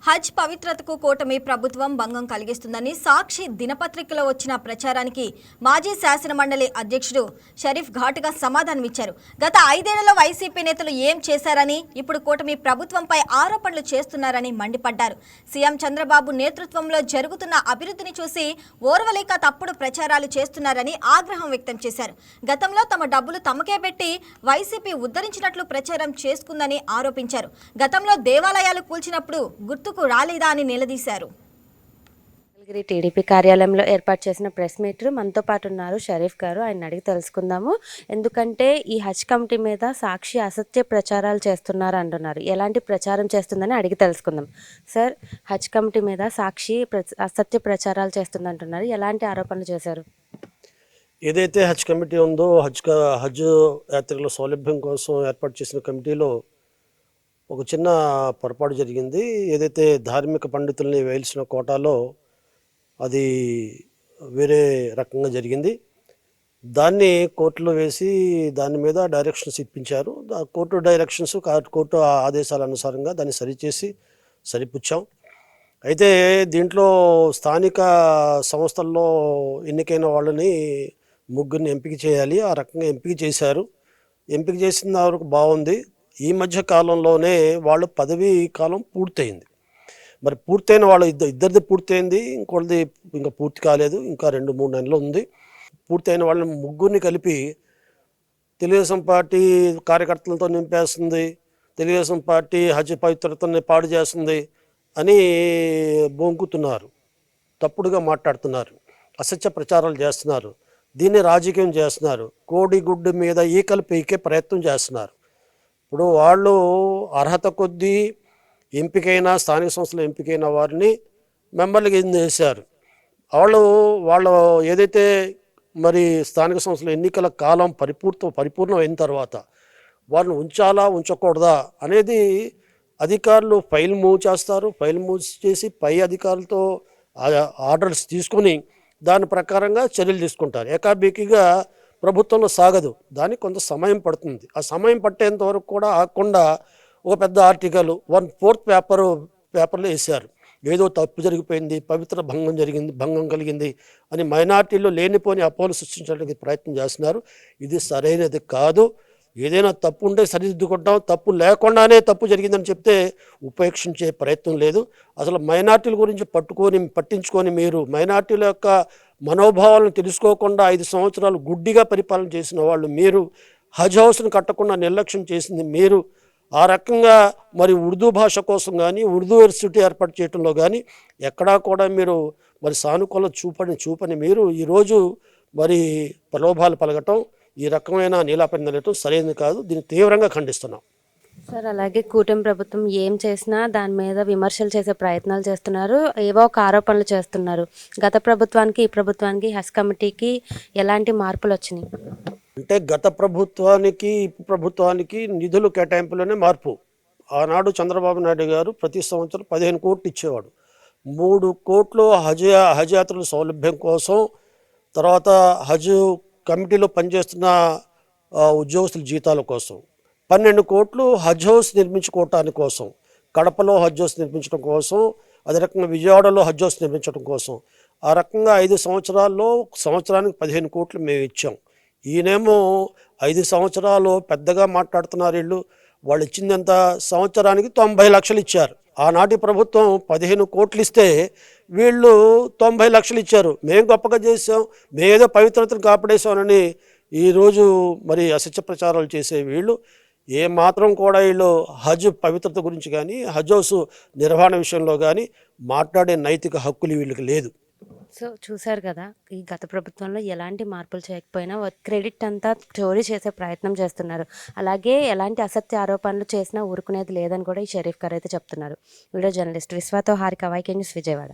హజ్ పవిత్రతకు కూటమి ప్రభుత్వం భంగం కలిగిస్తుందని సాక్షి దినపత్రికలో వచ్చిన ప్రచారానికి మాజీ శాసన మండలి అధ్యక్షుడు షరీఫ్ ఘాటుగా సమాధానమిచ్చారు. గత 5 ఏళ్లలో వైసీపీ నేతలు ఏం చేశారని, ఇప్పుడు కూటమి ప్రభుత్వంపై ఆరోపణలు చేస్తున్నారని మండిపడ్డారు. సీఎం చంద్రబాబు నేతృత్వంలో జరుగుతున్న అభివృద్ధిని చూసి ఓర్వలేక తప్పుడు ప్రచారాలు చేస్తున్నారని ఆగ్రహం వ్యక్తం చేశారు. గతంలో తమ డబ్బులు తమకే పెట్టి వైసీపీ ఉద్ధరించినట్లు ప్రచారం చేసుకుందని ఆరోపించారు. గతంలో దేవాలయాలు కూల్చినప్పుడు గుర్తుకు రాలేదా అని నిలదీశారు. టీడీపీ కార్యాలయంలో ఏర్పాటు చేసిన ప్రెస్ మీట్ మనతో పాటు ఉన్నారు షరీఫ్ గారు. ఆయన అడిగి తెలుసుకుందాము. ఎందుకంటే ఈ హజ్ కమిటీ మీద సాక్షి అసత్య ప్రచారాలు చేస్తున్నారు అంటున్నారు. ఎలాంటి ప్రచారం చేస్తుందని అడిగి తెలుసుకుందాం. సార్, హజ్ కమిటీ మీద సాక్షి అసత్య ప్రచారాలు చేస్తుంది అంటున్నారు. ఎలాంటి ఆరోపణలు చేశారు? ఏదైతే హజ్ కమిటీ ఉందో హజ్ యాత్రికుల సౌలభ్యం కోసం ఏర్పాటు చేసిన కమిటీలో ఒక చిన్న పొరపాటు జరిగింది. ఏదైతే ధార్మిక పండితుల్ని వేయాల్సిన కోటాలో అది వేరే రకంగా జరిగింది. దాన్ని కోర్టులో వేసి దాని మీద డైరెక్షన్స్ ఇప్పించారు. కోర్టు డైరెక్షన్స్, కోర్టు ఆదేశాల అనుసారంగా దాన్ని సరిచేసి సరిపుచ్చాం. అయితే దీంట్లో స్థానిక సంస్థల్లో ఎన్నికైన వాళ్ళని ముగ్గురిని ఎంపిక చేయాలి. ఆ రకంగా ఎంపిక చేశారు. ఎంపిక చేసిన వరకు బాగుంది. ఈ మధ్య కాలంలోనే వాళ్ళ పదవీ కాలం పూర్తయింది. మరి పూర్తయిన వాళ్ళు ఇద్దరిది పూర్తయింది, ఇంకోటిది ఇంకా పూర్తి కాలేదు. ఇంకా 2-3 నెలలు ఉంది. పూర్తయిన వాళ్ళని ముగ్గురిని కలిపి తెలుగుదేశం పార్టీ కార్యకర్తలతో నింపేస్తుంది, తెలుగుదేశం పార్టీ హజ్ పవిత్రతని పాడు చేస్తుంది అని బొంకుతున్నారు. తప్పుడుగా మాట్లాడుతున్నారు, అసత్య ప్రచారాలు చేస్తున్నారు. దీన్ని రాజకీయం చేస్తున్నారు. కోడిగుడ్డు మీద ఈకలు పీకే ప్రయత్నం చేస్తున్నారు. ఇప్పుడు వాళ్ళు అర్హత కొద్దీ ఎంపికైన స్థానిక సంస్థలు ఎంపికైన వారిని మెంబర్లుగా చేశారు. వాళ్ళు ఏదైతే మరి స్థానిక సంస్థల ఎన్నికల కాలం పరిపూర్ణం అయిన తర్వాత వారిని ఉంచాలా ఉంచకూడదా అనేది అధికారులు ఫైల్ మూవ్ చేస్తారు. ఫైల్ మూవ్ చేసి పై అధికారులతో ఆర్డర్స్ తీసుకొని దాని ప్రకారంగా చర్యలు తీసుకుంటారు. ఏకాబేకిగా ప్రభుత్వంలో సాగదు. దానికి కొంత సమయం పడుతుంది. ఆ సమయం పట్టేంత వరకు కూడా ఆగకుండా ఒక పెద్ద ఆర్టికల్ 1/4 పేపర్లో వేశారు. ఏదో తప్పు జరిగిపోయింది, పవిత్ర భంగం కలిగింది అని మైనార్టీలో లేనిపోని అపోహలు సృష్టించడానికి ప్రయత్నం చేస్తున్నారు. ఇది సరైనది కాదు. ఏదైనా తప్పు ఉంటే సరిదిద్దుకుంటాం. తప్పు లేకుండానే తప్పు జరిగిందని చెప్తే ఉపేక్షించే ప్రయత్నం లేదు. అసలు మైనార్టీల గురించి పట్టించుకొని మీరు మైనార్టీల యొక్క మనోభావాలను తెలుసుకోకుండా 5 సంవత్సరాలు గుడ్డిగా పరిపాలన చేసిన వాళ్ళు మీరు, హజ్ హౌస్ను కట్టకుండా నిర్లక్ష్యం చేసింది మీరు. ఆ రకంగా మరి ఉర్దూ భాష కోసం కానీ, ఉర్దూ యూనివర్సిటీ ఏర్పాటు చేయడంలో కానీ ఎక్కడా కూడా మీరు మరి సానుకూల చూపని మీరు ఈరోజు మరి ప్రలోభాలు పలకటం, ఈ రకమైన నీలాపని నిలయటం సరైనది కాదు. దీన్ని తీవ్రంగా ఖండిస్తున్నాం. సార్, అలాగే కూటమి ప్రభుత్వం ఏం చేసినా దాని మీద విమర్శలు చేసే ప్రయత్నాలు చేస్తున్నారు. ఏవో ఒక ఆరోపణలు చేస్తున్నారు. గత ప్రభుత్వానికి ఈ ప్రభుత్వానికి హజ్ కమిటీకి ఎలాంటి మార్పులు వచ్చినాయి? అంటే గత ప్రభుత్వానికి నిధులు కేటాయింపులోనే మార్పు. ఆనాడు చంద్రబాబు నాయుడు గారు ప్రతి సంవత్సరం 15 కోట్లు ఇచ్చేవాడు. 3 కోట్లు హజ్ యాత్రల సౌలభ్యం కోసం, తర్వాత హజ్ కమిటీలో పనిచేస్తున్న ఉద్యోగస్తుల జీతాల కోసం, 12 కోట్లు హజ్ హౌస్ నిర్మించుకోవటానికి కోసం, కడపలో హజ్ హౌస్ నిర్మించడం కోసం, అదే రకంగా విజయవాడలో హజ్ హౌస్ నిర్మించడం కోసం. ఆ రకంగా 5 సంవత్సరాల్లో సంవత్సరానికి 15 కోట్లు మేము ఇచ్చాం. ఈయనేమో 5 సంవత్సరాలు పెద్దగా మాట్లాడుతున్నారు. వాళ్ళు ఇచ్చిందంత సంవత్సరానికి 90 లక్షలు ఇచ్చారు. ఆనాటి ప్రభుత్వం 15 కోట్లు ఇస్తే వీళ్ళు 90 లక్షలు ఇచ్చారు. మేము గొప్పగా చేసాం, మేమేదో పవిత్రతను కాపాడేసామని ఈరోజు మరి అసత్య ప్రచారాలు చేసే వీళ్ళు ఏమాత్రం కూడా వీళ్ళు హజ్ పవిత్రత గురించి కానీ, హజ్ హౌస్ నిర్వహణ విషయంలో కానీ మాట్లాడే నైతిక హక్కులు వీళ్ళకి లేదు. సో చూశారు కదా, ఈ గత ప్రభుత్వంలో ఎలాంటి మార్పులు చేయకపోయినా క్రెడిట్ అంతా చోరీ చేసే ప్రయత్నం చేస్తున్నారు. అలాగే ఎలాంటి అసత్య ఆరోపణలు చేసినా ఊరుకునేది లేదని కూడా ఈ షరీఫ్ గారు అయితే చెప్తున్నారు. వీడియో జర్నలిస్ట్ విశ్వతో హారిక, వైకే న్యూస్, విజయవాడ.